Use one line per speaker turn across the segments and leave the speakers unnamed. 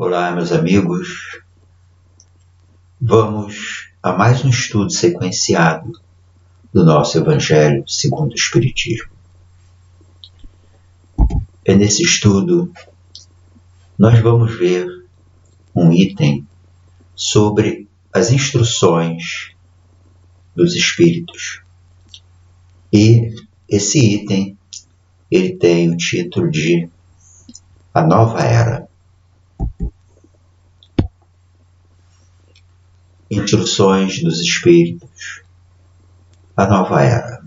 Olá, meus amigos. Vamos a mais um estudo sequenciado do nosso Evangelho segundo o Espiritismo. Nesse estudo, nós vamos ver um item sobre as instruções dos Espíritos. E esse item, ele tem o título de A Nova Era. Instruções dos Espíritos, a Nova Era.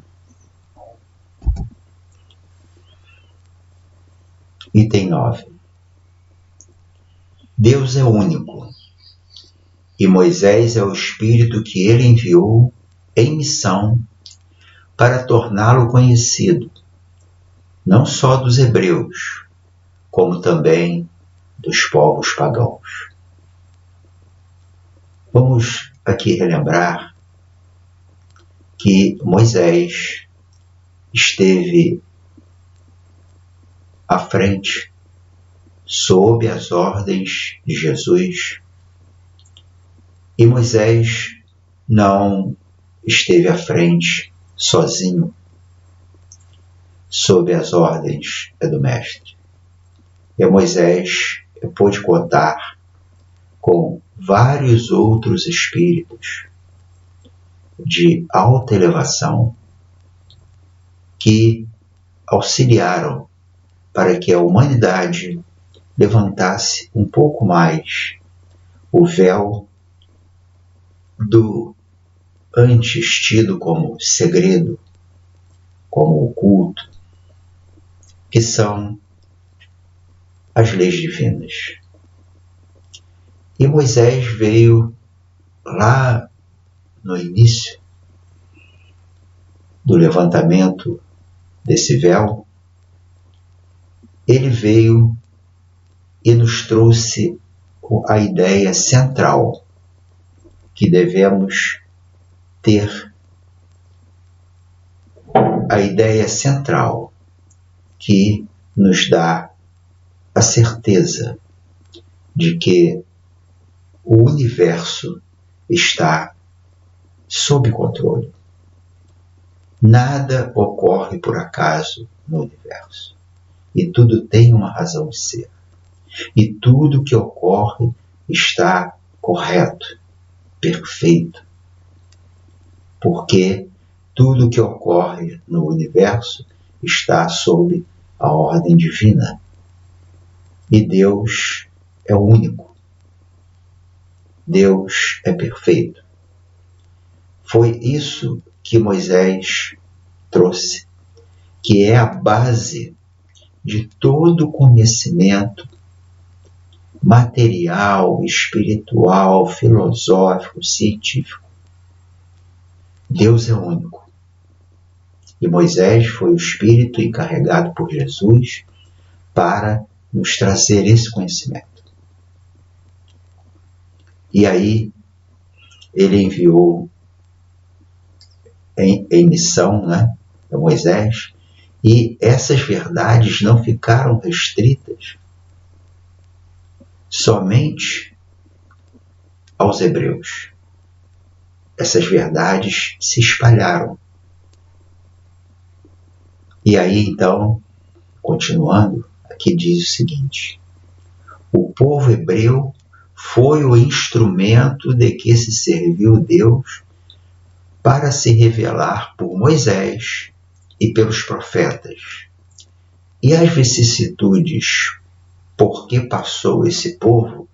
Item 9. Deus é único, e Moisés é o Espírito que ele enviou em missão para torná-lo conhecido, não só dos hebreus, como também dos povos pagãos. Vamos aqui relembrar que Moisés esteve à frente, sob as ordens de Jesus, e Moisés não esteve à frente sozinho, sob as ordens do Mestre. E Moisés pôde contar com vários outros espíritos de alta elevação que auxiliaram para que a humanidade levantasse um pouco mais o véu do antes tido como segredo, como oculto, que são as leis divinas. E Moisés veio lá no início do levantamento desse véu, ele veio e nos trouxe a ideia central que devemos ter, a ideia central que nos dá a certeza de que o universo está sob controle. Nada ocorre por acaso no universo. E tudo tem uma razão de ser. E tudo que ocorre está correto, perfeito. Porque tudo que ocorre no universo está sob a ordem divina. E Deus é único. Deus é perfeito. Foi isso que Moisés trouxe, que é a base de todo conhecimento material, espiritual, filosófico, científico. Deus é único. E Moisés foi o Espírito encarregado por Jesus para nos trazer esse conhecimento. E aí, ele enviou em missão, a Moisés, e essas verdades não ficaram restritas somente aos hebreus. Essas verdades se espalharam. E aí, então, continuando, aqui diz o seguinte: o povo hebreu foi o instrumento de que se serviu Deus para se revelar por Moisés e pelos profetas. E as vicissitudes por que passou esse povo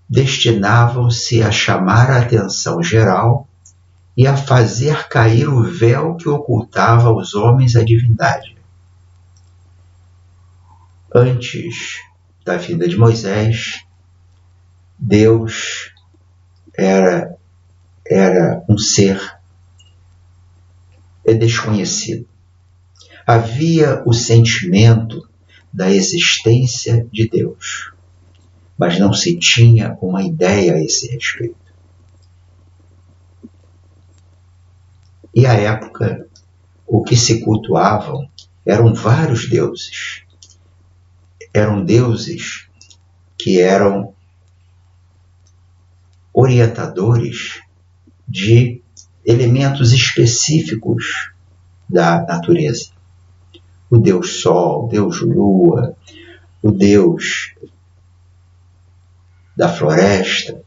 destinavam-se a chamar a atenção geral e a fazer cair o véu que ocultava aos homens a divindade. Antes da vinda de Moisés, Deus era um ser desconhecido. Havia o sentimento da existência de Deus, mas não se tinha uma ideia a esse respeito. E à época, o que se cultuavam eram vários deuses. Eram deuses que eram orientadores de elementos específicos da natureza. O Deus Sol, o Deus Lua, o Deus da floresta,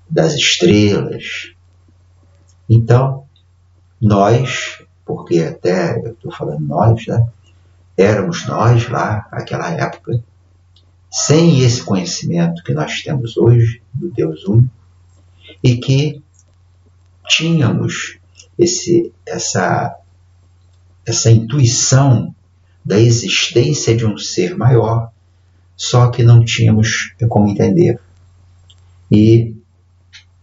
das estrelas. Então, nós, porque até eu estou falando nós, né? Éramos nós lá, naquela época, sem esse conhecimento que nós temos hoje, do Deus único, e que tínhamos essa intuição da existência de um ser maior, só que não tínhamos como entender. E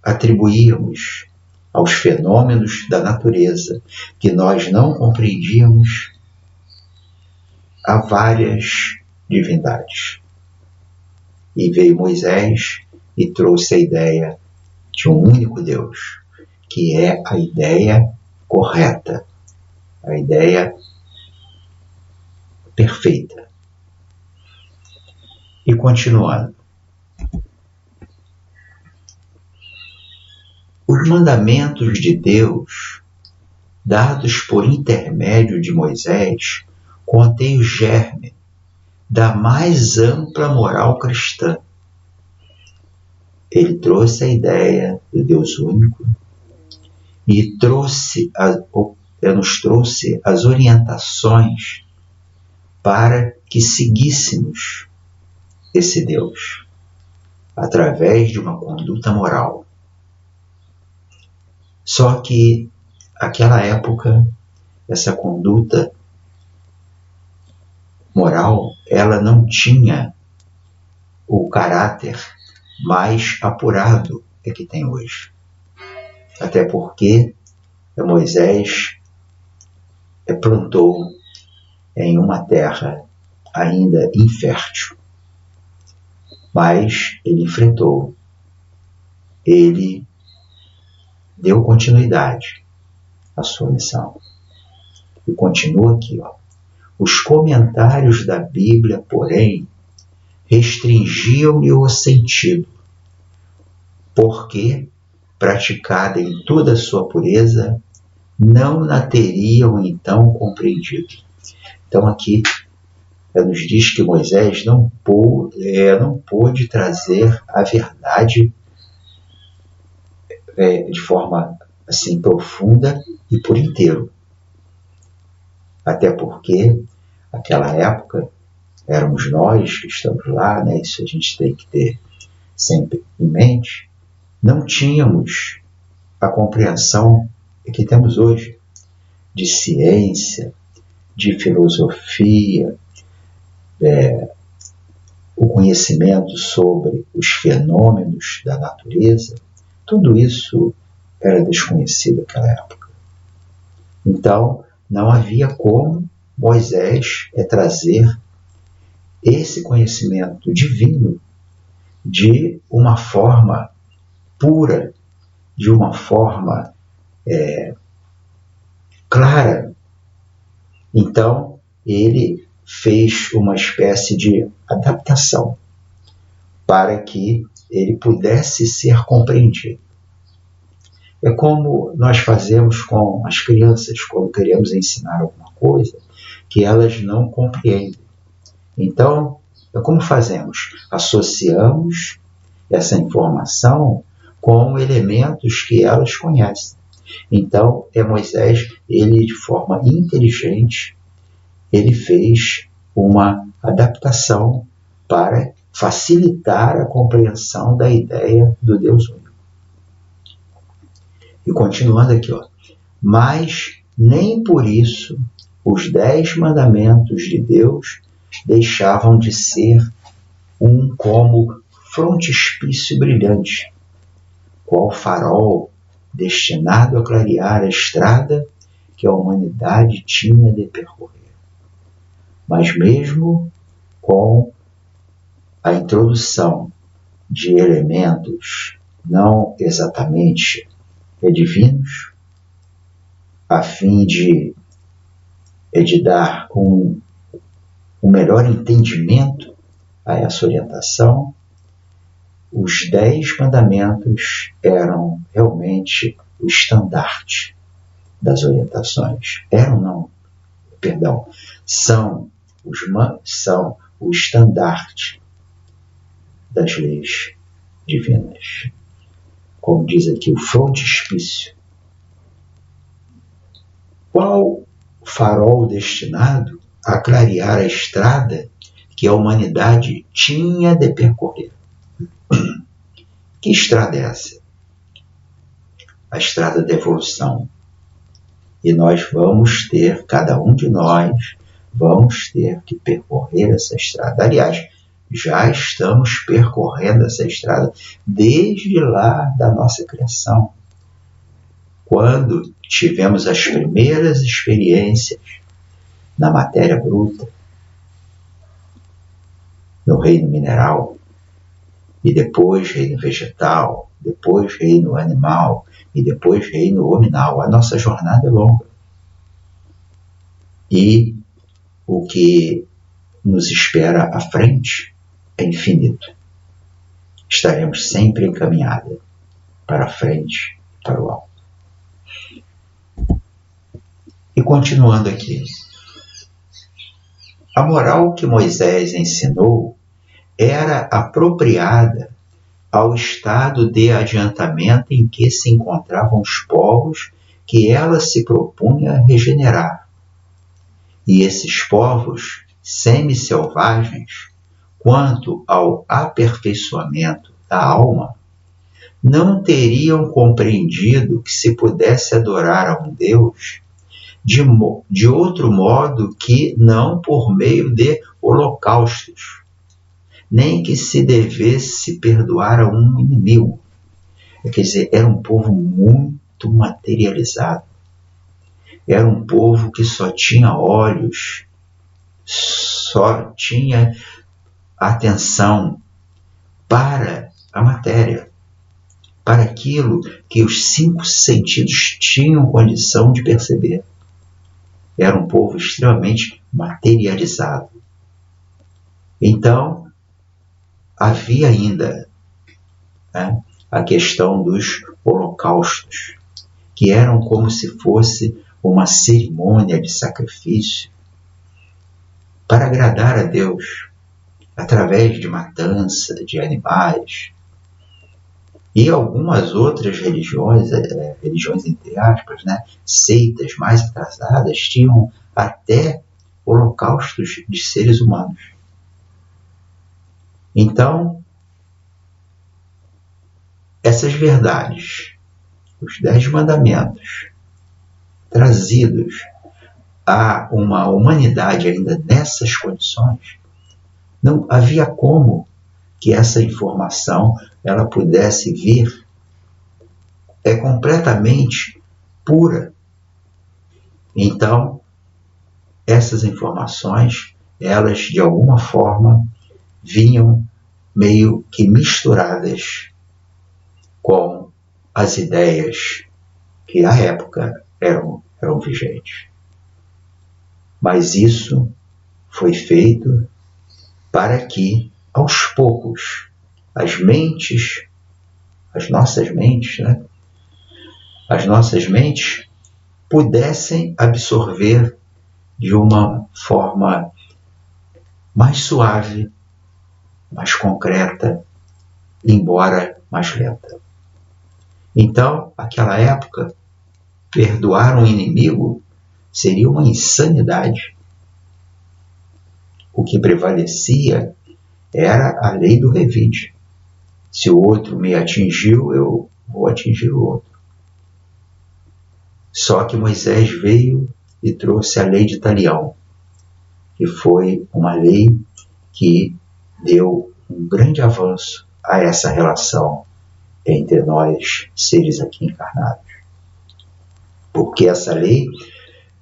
atribuíamos aos fenômenos da natureza que nós não compreendíamos a várias divindades. E veio Moisés e trouxe a ideia de um único Deus, que é a ideia correta, a ideia perfeita. E continuando. Os mandamentos de Deus, dados por intermédio de Moisés, contêm o germe da mais ampla moral cristã. Ele trouxe a ideia do Deus único e nos trouxe as orientações para que seguíssemos esse Deus através de uma conduta moral. Só que, naquela época, essa conduta moral, ela não tinha o caráter mais apurado que tem hoje. Até porque Moisés plantou em uma terra ainda infértil. Mas ele enfrentou, ele deu continuidade à sua missão. E continua aqui, ó. Os comentários da Bíblia, porém, restringiam-lhe o sentido, porque, praticada em toda a sua pureza, não a teriam então compreendido. Então aqui nos diz que Moisés não pôde trazer a verdade de forma assim profunda e por inteiro. Até porque, naquela época, éramos nós que estamos lá, né? Isso a gente tem que ter sempre em mente, não tínhamos a compreensão que temos hoje de ciência, de filosofia, o conhecimento sobre os fenômenos da natureza. Tudo isso era desconhecido naquela época. Então, não havia como Moisés trazer esse conhecimento divino de uma forma pura, de uma forma clara. Então, ele fez uma espécie de adaptação para que ele pudesse ser compreendido. É como nós fazemos com as crianças quando queremos ensinar alguma coisa que elas não compreendem. Então, como fazemos? Associamos essa informação com elementos que elas conhecem. Então, Moisés, ele de forma inteligente, ele fez uma adaptação para facilitar a compreensão da ideia do Deus único. E continuando aqui, ó. Mas nem por isso os 10 mandamentos de Deus deixavam de ser um como frontispício brilhante, qual farol destinado a clarear a estrada que a humanidade tinha de percorrer. Mas mesmo com a introdução de elementos não exatamente divinos, a fim de dar um melhor entendimento a essa orientação, os 10 mandamentos eram realmente o estandarte das orientações. São o estandarte das leis divinas. Como diz aqui, o frontispício. Qual farol destinado a clarear a estrada que a humanidade tinha de percorrer? Que estrada é essa? A estrada da evolução. E cada um de nós, vamos ter que percorrer essa estrada. Aliás, já estamos percorrendo essa estrada desde lá da nossa criação, quando tivemos as primeiras experiências na matéria bruta, no reino mineral, e depois reino vegetal, depois reino animal, e depois reino hominal. A nossa jornada é longa. E o que nos espera à frente é infinito. Estaremos sempre encaminhados para a frente, para o alto. E continuando aqui. A moral que Moisés ensinou era apropriada ao estado de adiantamento em que se encontravam os povos que ela se propunha regenerar. E esses povos semi-selvagens, quanto ao aperfeiçoamento da alma, não teriam compreendido que se pudesse adorar a um Deus de outro modo que não por meio de holocaustos, nem que se devesse perdoar a um inimigo. Quer dizer, era um povo muito materializado. Era um povo que só tinha olhos, só tinha atenção para a matéria, para aquilo que os 5 sentidos tinham condição de perceber. Era um povo extremamente materializado. Então, havia ainda a questão dos holocaustos, que eram como se fosse uma cerimônia de sacrifício para agradar a Deus, através de matança de animais. E algumas outras religiões entre aspas, seitas mais atrasadas, tinham até holocaustos de seres humanos. Então, essas verdades, os 10 mandamentos, trazidos a uma humanidade ainda nessas condições, não havia como que essa informação ela pudesse vir completamente pura. Então, essas informações, elas de alguma forma vinham meio que misturadas com as ideias que à época eram vigentes. Mas isso foi feito para que, aos poucos, as nossas mentes pudessem absorver de uma forma mais suave, mais concreta, embora mais lenta. Então, naquela época, perdoar um inimigo seria uma insanidade. O que prevalecia era a lei do revide. Se o outro me atingiu, eu vou atingir o outro. Só que Moisés veio e trouxe a lei de Talião, que foi uma lei que deu um grande avanço a essa relação entre nós, seres aqui encarnados. Porque essa lei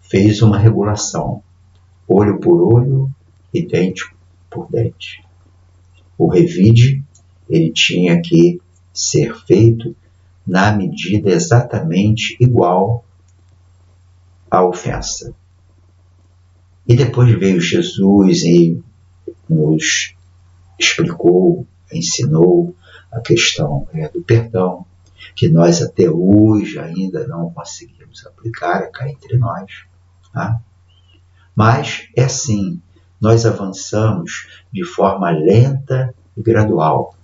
fez uma regulação, olho por olho e dente por dente. O revide, ele tinha que ser feito na medida exatamente igual à ofensa. E depois veio Jesus e nos explicou, ensinou a questão do perdão, que nós até hoje ainda não conseguimos aplicar, cá entre nós. Tá? Mas é assim, nós avançamos de forma lenta e gradual.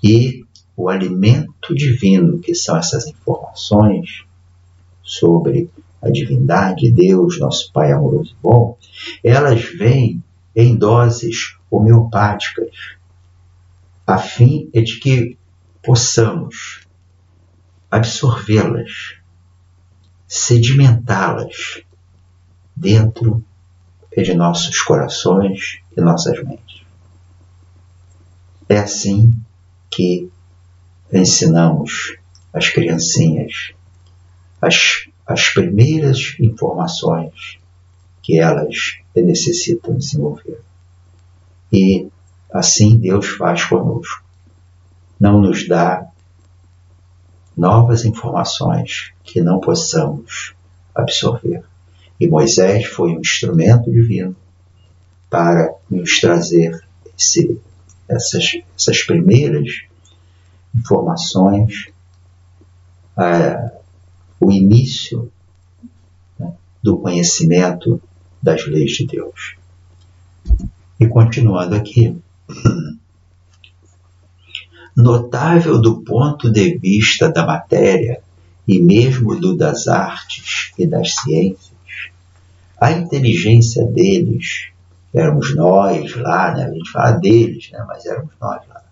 E o alimento divino, que são essas informações sobre a divindade, Deus, nosso Pai amoroso e bom, elas vêm em doses homeopáticas, a fim de que possamos absorvê-las, sedimentá-las dentro de nossos corações e nossas mentes. É assim que ensinamos as criancinhas as primeiras informações que elas necessitam desenvolver. E assim Deus faz conosco. Não nos dá novas informações que não possamos absorver. E Moisés foi um instrumento divino para nos trazer essas primeiras informações, o início, né, do conhecimento das leis de Deus. E continuando aqui, notável do ponto de vista da matéria e mesmo das artes e das ciências, a inteligência deles, éramos nós lá, né? A gente fala deles, né? Mas éramos nós lá,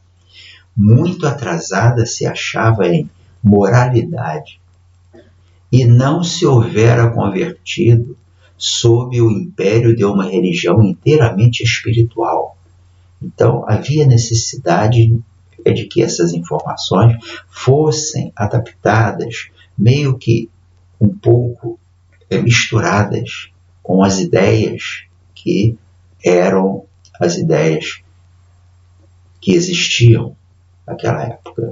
muito atrasada se achava em moralidade, e não se houvera convertido sob o império de uma religião inteiramente espiritual. Então, havia necessidade de que essas informações fossem adaptadas, meio que um pouco misturadas com as ideias que eram as ideias que existiam naquela época.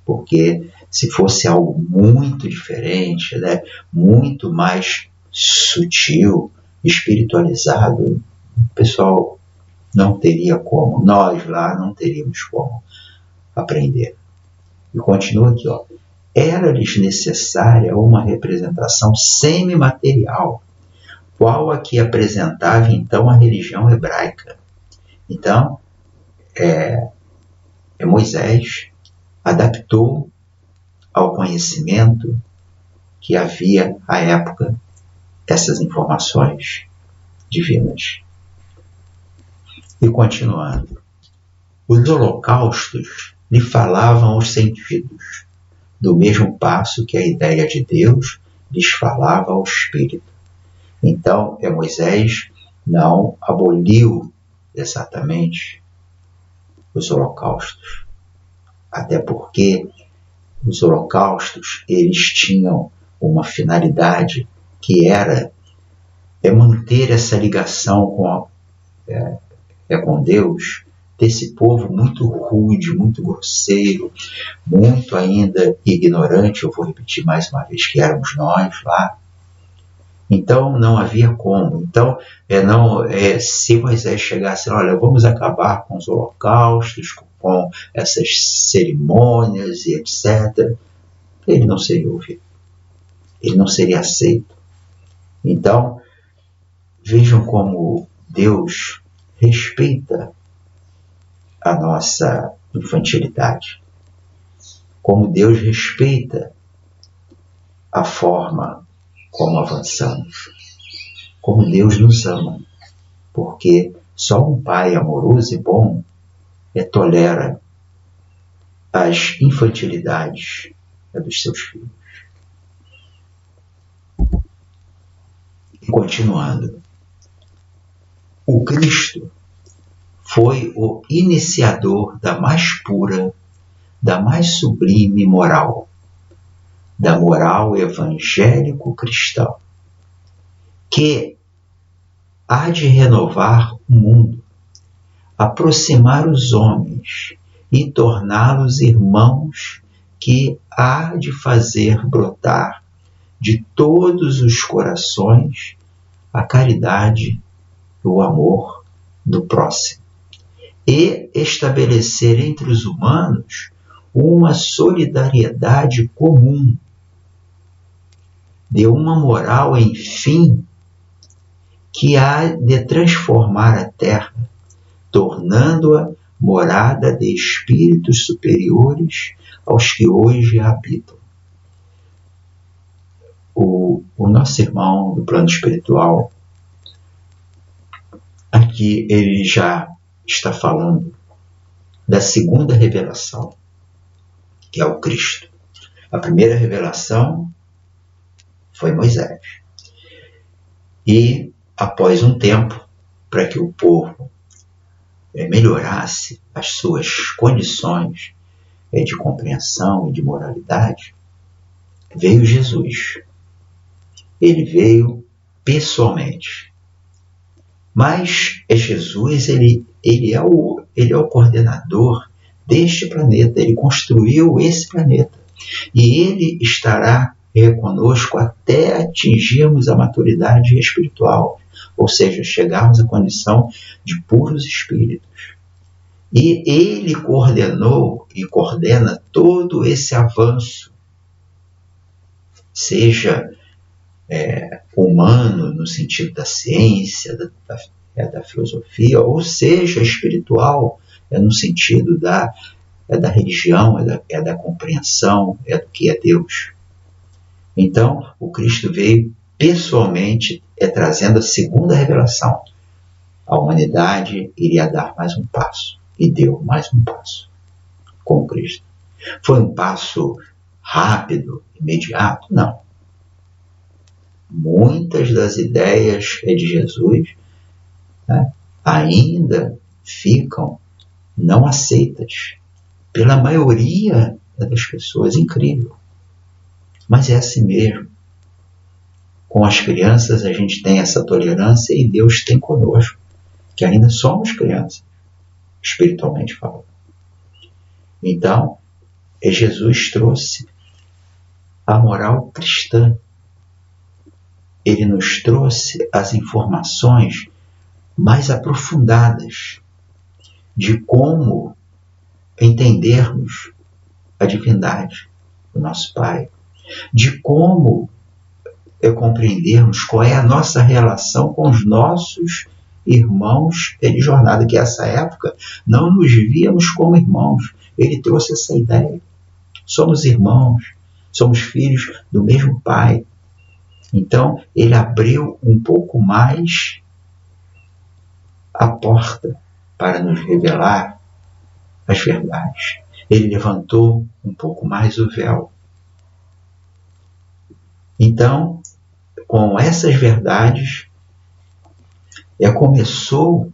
Porque se fosse algo muito diferente, né, muito mais sutil, espiritualizado, o pessoal não teria como, nós lá não teríamos como aprender. E continua aqui, ó. Era-lhes necessária uma representação semimaterial, qual a que apresentava então a religião hebraica. Então, Moisés adaptou ao conhecimento que havia à época essas informações divinas. E continuando, os holocaustos lhe falavam aos sentidos, do mesmo passo que a ideia de Deus lhes falava ao espírito. Então, Moisés não aboliu exatamente os holocaustos, até porque os holocaustos eles tinham uma finalidade que era manter essa ligação com Deus, desse povo muito rude, muito grosseiro, muito ainda ignorante. Eu vou repetir mais uma vez que éramos nós lá. Então não havia como. Então se Moisés chegasse, olha, vamos acabar com os holocaustos, com essas cerimônias e etc., ele não seria ouvido, ele não seria aceito. Então vejam como Deus respeita a nossa infantilidade, como Deus respeita a forma como avançamos, como Deus nos ama, porque só um Pai amoroso e bom tolera as infantilidades dos seus filhos. E continuando, o Cristo foi o iniciador da mais pura, da mais sublime moral, da moral evangélico-cristã, que há de renovar o mundo, aproximar os homens e torná-los irmãos, que há de fazer brotar de todos os corações a caridade e o amor do próximo. e estabelecer entre os humanos uma solidariedade comum, de uma moral, enfim, que há de transformar a Terra, tornando-a morada de espíritos superiores aos que hoje a habitam. O nosso irmão do plano espiritual, aqui ele já está falando da segunda revelação, que é o Cristo. A primeira revelação foi Moisés. E, após um tempo, para que o povo melhorasse as suas condições de compreensão e de moralidade, veio Jesus. Ele veio pessoalmente. Mas Jesus, ele é o coordenador deste planeta. Ele construiu esse planeta. E ele estará conosco até atingirmos a maturidade espiritual, ou seja, chegarmos à condição de puros espíritos. E ele coordenou e coordena todo esse avanço, seja humano no sentido da ciência, da filosofia, ou seja espiritual no sentido da religião, da compreensão, do que é Deus. Então, o Cristo veio pessoalmente, trazendo a segunda revelação. A humanidade iria dar mais um passo, e deu mais um passo com o Cristo. Foi um passo rápido, imediato? Não. Muitas das ideias de Jesus ainda ficam não aceitas pela maioria das pessoas. Incrível. Mas é assim mesmo. Com as crianças a gente tem essa tolerância e Deus tem conosco, que ainda somos crianças, espiritualmente falando. Então, Jesus trouxe a moral cristã. Ele nos trouxe as informações mais aprofundadas de como entendermos a divindade do nosso Pai, de como compreendermos qual é a nossa relação com os nossos irmãos de jornada, que nessa época não nos víamos como irmãos. Ele trouxe essa ideia. Somos irmãos, somos filhos do mesmo Pai. Então, ele abriu um pouco mais a porta para nos revelar as verdades. Ele levantou um pouco mais o véu. Então, com essas verdades, começou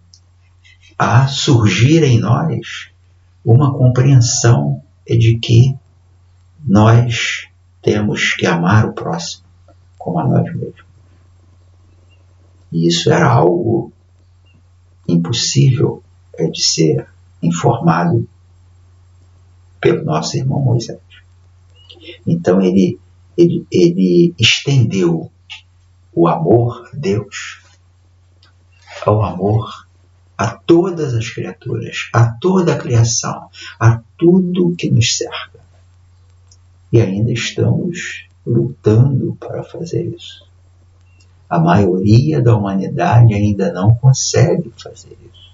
a surgir em nós uma compreensão de que nós temos que amar o próximo como a nós mesmos. E isso era algo impossível de ser informado pelo nosso irmão Moisés. Então ele estendeu o amor a Deus, ao amor a todas as criaturas, a toda a criação, a tudo que nos cerca. E ainda estamos lutando para fazer isso. A maioria da humanidade ainda não consegue fazer isso.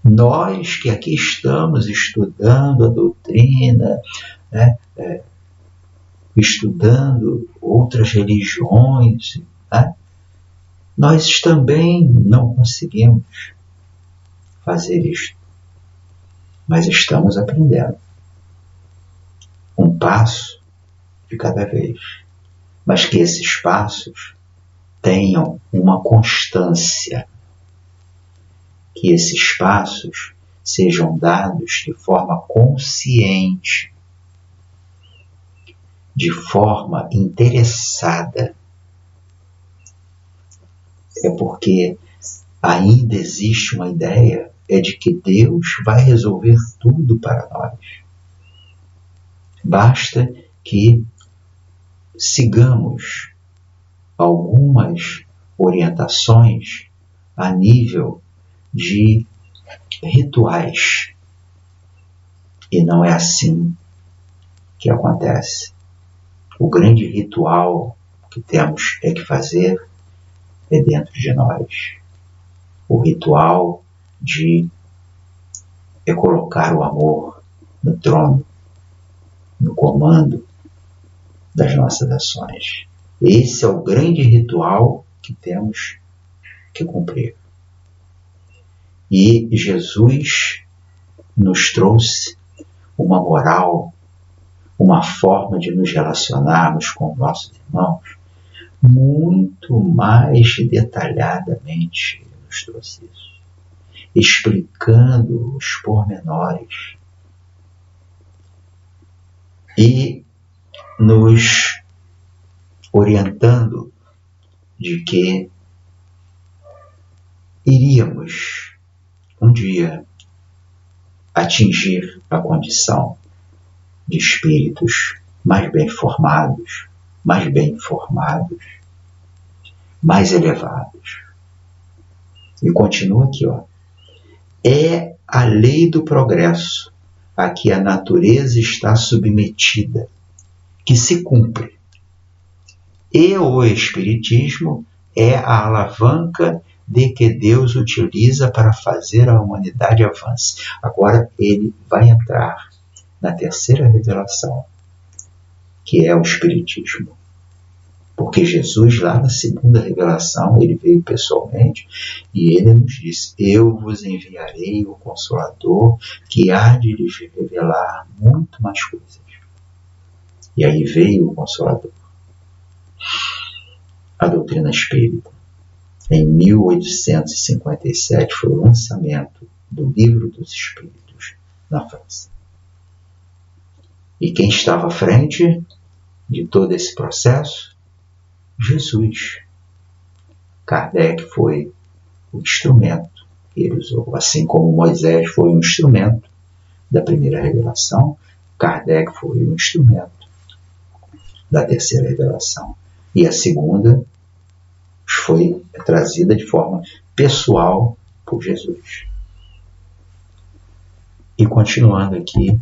Nós que aqui estamos estudando a doutrina, estudando outras religiões, nós também não conseguimos fazer isto. Mas estamos aprendendo. Um passo de cada vez. Mas que esses passos tenham uma constância. Que esses passos sejam dados de forma consciente, de forma interessada. Porque ainda existe uma ideia de que Deus vai resolver tudo para nós. Basta que sigamos algumas orientações a nível de rituais. E não é assim que acontece. O grande ritual que temos que fazer é dentro de nós. O ritual de colocar o amor no trono, no comando das nossas ações. Esse é o grande ritual que temos que cumprir. E Jesus nos trouxe uma moral, uma forma de nos relacionarmos com nossos irmãos muito mais detalhadamente. Ele nos trouxe isso, explicando os pormenores e nos orientando de que iríamos um dia atingir a condição de espíritos mais bem formados, mais bem informados, mais elevados. E continua aqui, é a lei do progresso a que a natureza está submetida, que se cumpre. E o Espiritismo é a alavanca de que Deus utiliza para fazer a humanidade avance. Agora ele vai entrar na terceira revelação, que é o Espiritismo. Porque Jesus, lá na segunda revelação, ele veio pessoalmente e ele nos disse: eu vos enviarei o Consolador, que há de lhes revelar muito mais coisas. E aí veio o Consolador. A doutrina espírita. Em 1857 foi o lançamento do Livro dos Espíritos na França. E quem estava à frente de todo esse processo? Jesus. Kardec foi o instrumento que ele usou. Assim como Moisés foi um instrumento da primeira revelação, Kardec foi um instrumento da terceira revelação. E a segunda foi trazida de forma pessoal por Jesus. E continuando aqui,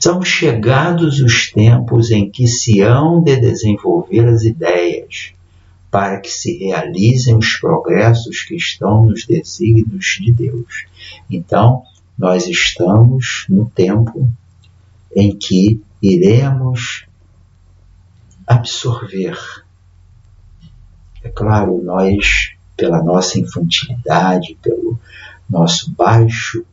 são chegados os tempos em que se hão de desenvolver as ideias para que se realizem os progressos que estão nos desígnios de Deus. Então, nós estamos no tempo em que iremos absorver. É claro, nós, pela nossa infantilidade, pelo nosso baixo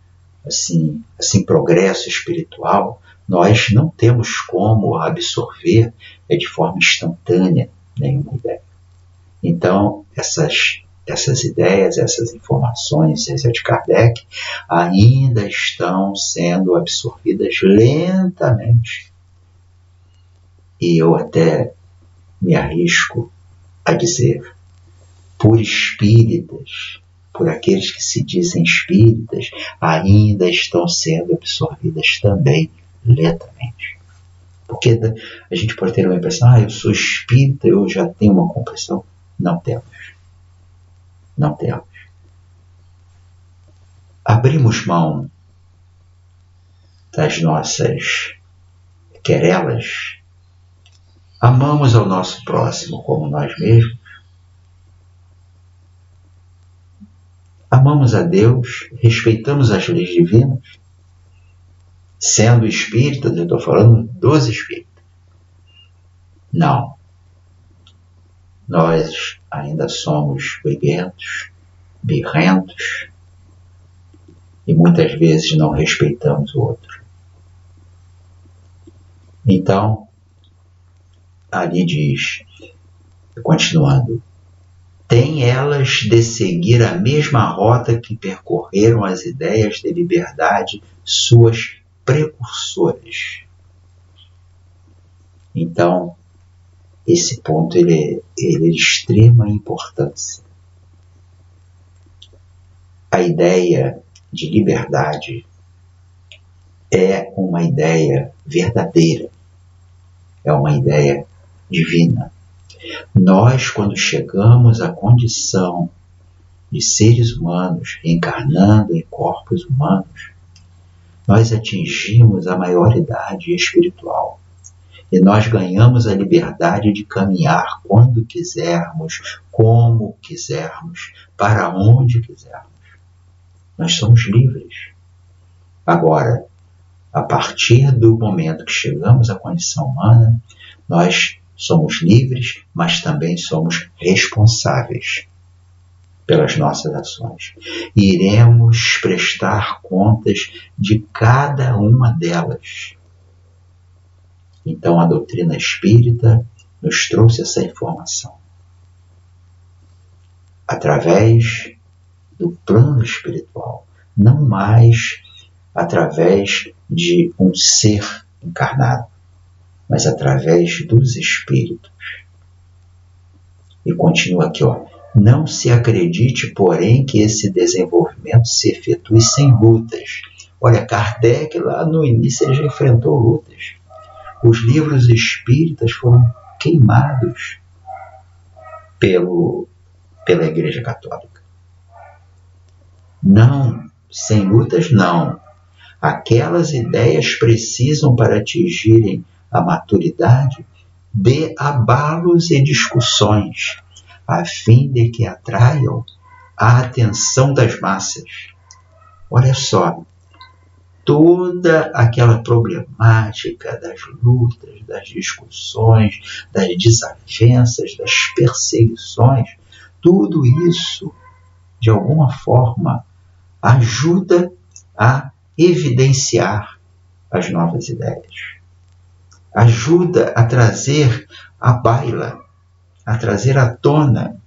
progresso espiritual, nós não temos como absorver de forma instantânea nenhuma ideia. Então, essas ideias, essas informações, ciência de Kardec, ainda estão sendo absorvidas lentamente. E eu até me arrisco a dizer, por espíritas, por aqueles que se dizem espíritas, ainda estão sendo absorvidas também lentamente. Porque a gente pode ter uma impressão, eu sou espírita, eu já tenho uma compreensão. Não temos. Não temos. Abrimos mão das nossas querelas, amamos ao nosso próximo como nós mesmos, amamos a Deus, respeitamos as leis divinas, sendo espíritas, eu estou falando dos espíritas. Não. Nós ainda somos briguentos, birrentos, e muitas vezes não respeitamos o outro. Então, ali diz, continuando, tem elas de seguir a mesma rota que percorreram as ideias de liberdade suas precursoras. Então, esse ponto ele é de extrema importância. A ideia de liberdade é uma ideia verdadeira, é uma ideia divina. Nós, quando chegamos à condição de seres humanos reencarnando em corpos humanos, nós atingimos a maioridade espiritual e nós ganhamos a liberdade de caminhar quando quisermos, como quisermos, para onde quisermos. Nós somos livres. Agora, a partir do momento que chegamos à condição humana, nós somos livres, mas também somos responsáveis pelas nossas ações. Iremos prestar contas de cada uma delas. Então, a doutrina espírita nos trouxe essa informação. Através do plano espiritual, não mais através de um ser encarnado, mas através dos espíritos. E continua aqui, não se acredite, porém, que esse desenvolvimento se efetue sem lutas. Olha, Kardec, lá no início, ele já enfrentou lutas. Os livros espíritas foram queimados pela Igreja Católica. Não, sem lutas não. Aquelas ideias precisam, para atingirem a maturidade, de abalos e discussões, a fim de que atraiam a atenção das massas. Olha só, toda aquela problemática das lutas, das discussões, das desavenças, das perseguições, tudo isso, de alguma forma, ajuda a evidenciar as novas ideias. Ajuda a trazer à baila, a trazer à tona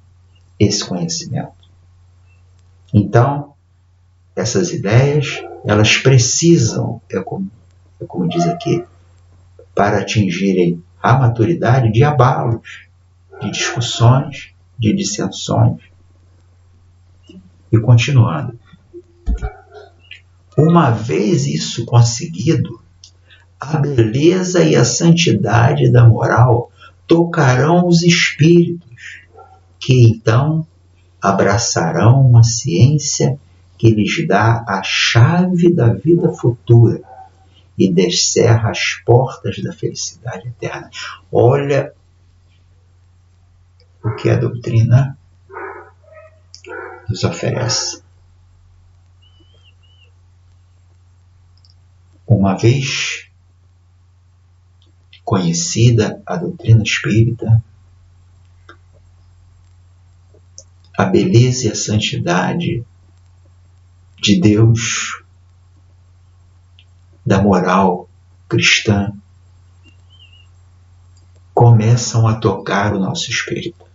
esse conhecimento. Então, essas ideias, elas precisam, como diz aqui, para atingirem a maturidade, de abalos, de discussões, de dissensões. E continuando. Uma vez isso conseguido, a beleza e a santidade da moral tocarão os espíritos, que então abraçarão uma ciência que lhes dá a chave da vida futura e descerra as portas da felicidade eterna. Olha o que a doutrina nos oferece. Uma vez conhecida a doutrina espírita, a beleza e a santidade de Deus, da moral cristã, começam a tocar o nosso espírito.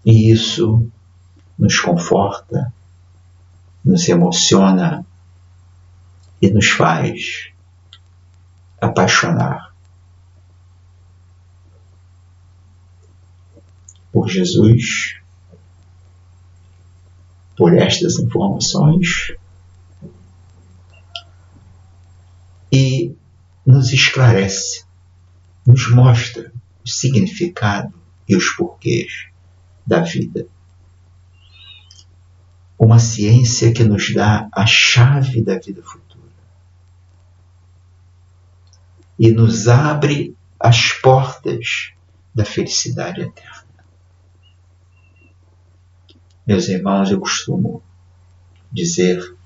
E isso nos conforta, nos emociona e nos faz apaixonar por Jesus, por estas informações, e nos esclarece, nos mostra o significado e os porquês da vida. Uma ciência que nos dá a chave da vida futura e nos abre as portas da felicidade eterna. Meus irmãos, eu costumo dizer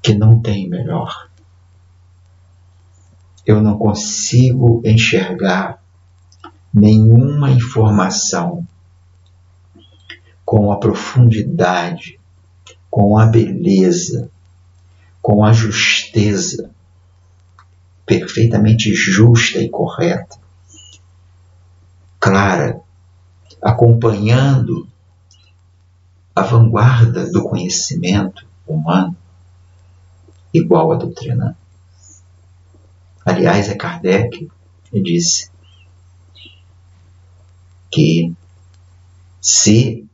que não tem melhor. Eu não consigo enxergar nenhuma informação com a profundidade, com a beleza, com a justeza perfeitamente justa e correta, clara, acompanhando a vanguarda do conhecimento humano, igual à doutrina. Aliás, é Kardec que disse que se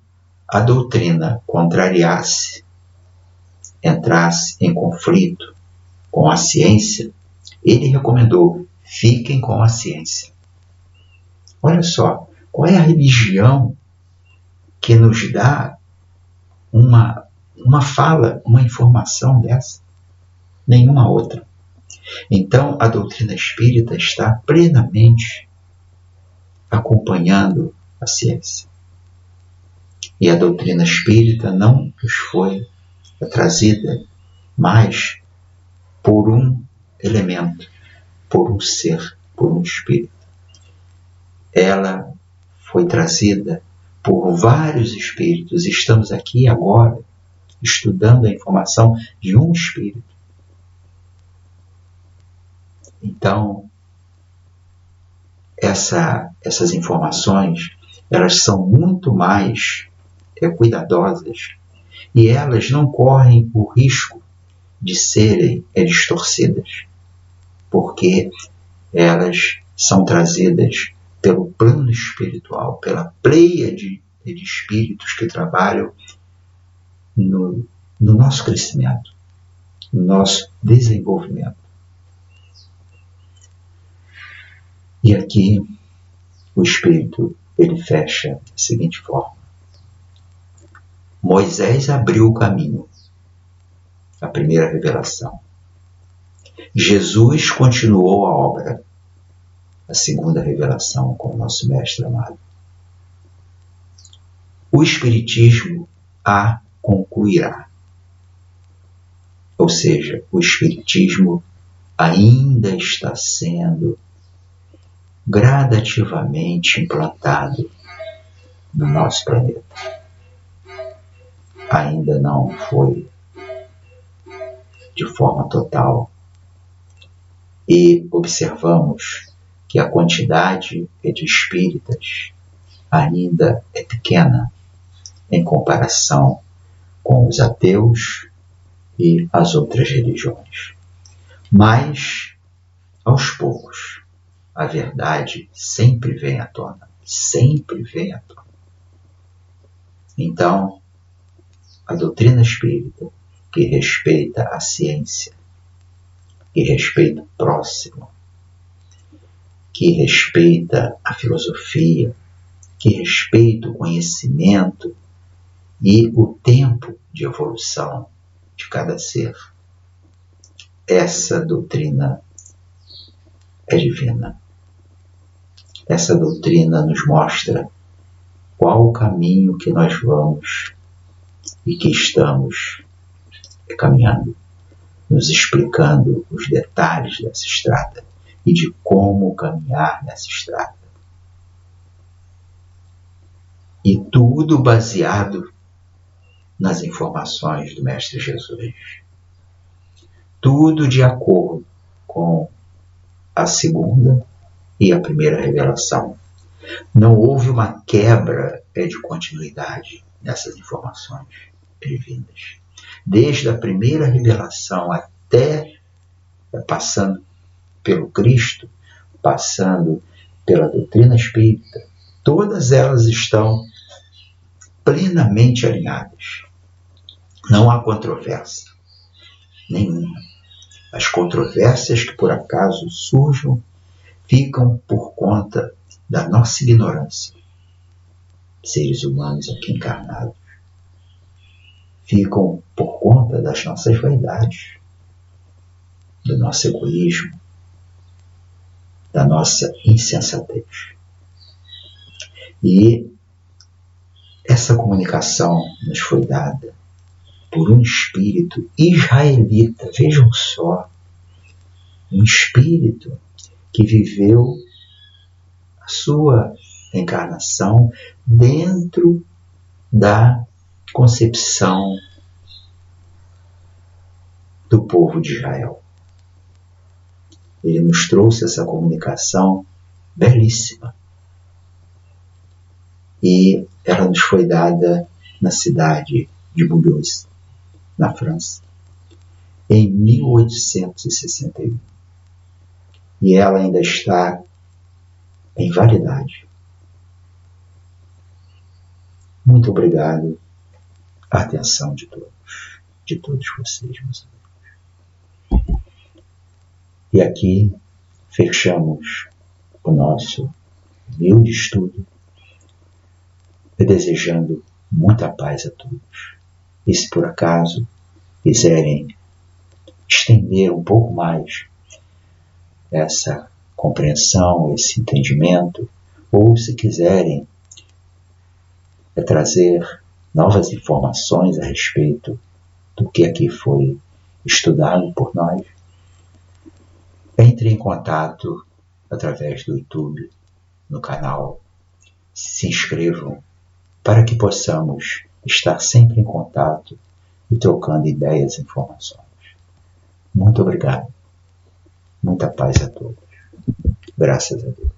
a doutrina contrariasse, entrasse em conflito com a ciência, ele recomendou: fiquem com a ciência. Olha só, Qual é a religião que nos dá uma fala, uma informação dessa? Nenhuma outra. Então, a doutrina espírita está plenamente acompanhando a ciência. E a doutrina espírita não nos foi trazida mais por um elemento, por um ser, por um espírito. Ela foi trazida por vários espíritos. Estamos aqui agora estudando a informação de um espírito. Então, essas informações, elas são muito mais cuidadosas e elas não correm o risco de serem distorcidas, porque elas são trazidas pelo plano espiritual, pela pleiade de espíritos que trabalham no nosso crescimento, no nosso desenvolvimento. E aqui o Espírito ele fecha da seguinte forma: Moisés abriu o caminho, a primeira revelação. Jesus continuou a obra, a segunda revelação com o nosso Mestre amado. O Espiritismo a concluirá. Ou seja, o Espiritismo ainda está sendo gradativamente implantado no nosso planeta. Ainda não foi de forma total. E observamos que a quantidade de espíritas ainda é pequena em comparação com os ateus e as outras religiões. Mas, aos poucos, a verdade sempre vem à tona. Sempre vem à tona. Então, a doutrina espírita, que respeita a ciência, que respeita o próximo, que respeita a filosofia, que respeita o conhecimento e o tempo de evolução de cada ser. Essa doutrina é divina. Essa doutrina nos mostra qual o caminho que nós vamos e que estamos caminhando, nos explicando os detalhes dessa estrada e de como caminhar nessa estrada. E tudo baseado nas informações do Mestre Jesus. Tudo de acordo com a segunda e a primeira revelação. Não houve uma quebra de continuidade nessas informações divinas. Desde a primeira revelação até passando pelo Cristo, passando pela doutrina espírita, todas elas estão plenamente alinhadas. Não há controvérsia nenhuma. As controvérsias que por acaso surjam ficam por conta da nossa ignorância. Seres humanos aqui encarnados. Ficam por conta das nossas vaidades, do nosso egoísmo, da nossa insensatez. E essa comunicação nos foi dada por um espírito israelita. Vejam só, um espírito que viveu a sua encarnação dentro da concepção do povo de Israel. Ele nos trouxe essa comunicação belíssima. E ela nos foi dada na cidade de Mulhouse, na França, em 1861. E ela ainda está em validade. Muito obrigado à atenção de todos vocês, meus amigos. E aqui fechamos o nosso humilde estudo e desejando muita paz a todos. E se por acaso quiserem estender um pouco mais essa compreensão, esse entendimento, ou se quiserem trazer novas informações a respeito do que aqui foi estudado por nós, entre em contato através do YouTube, no canal. Se inscrevam para que possamos estar sempre em contato e trocando ideias e informações. Muito obrigado. Muita paz a todos. Graças a Deus.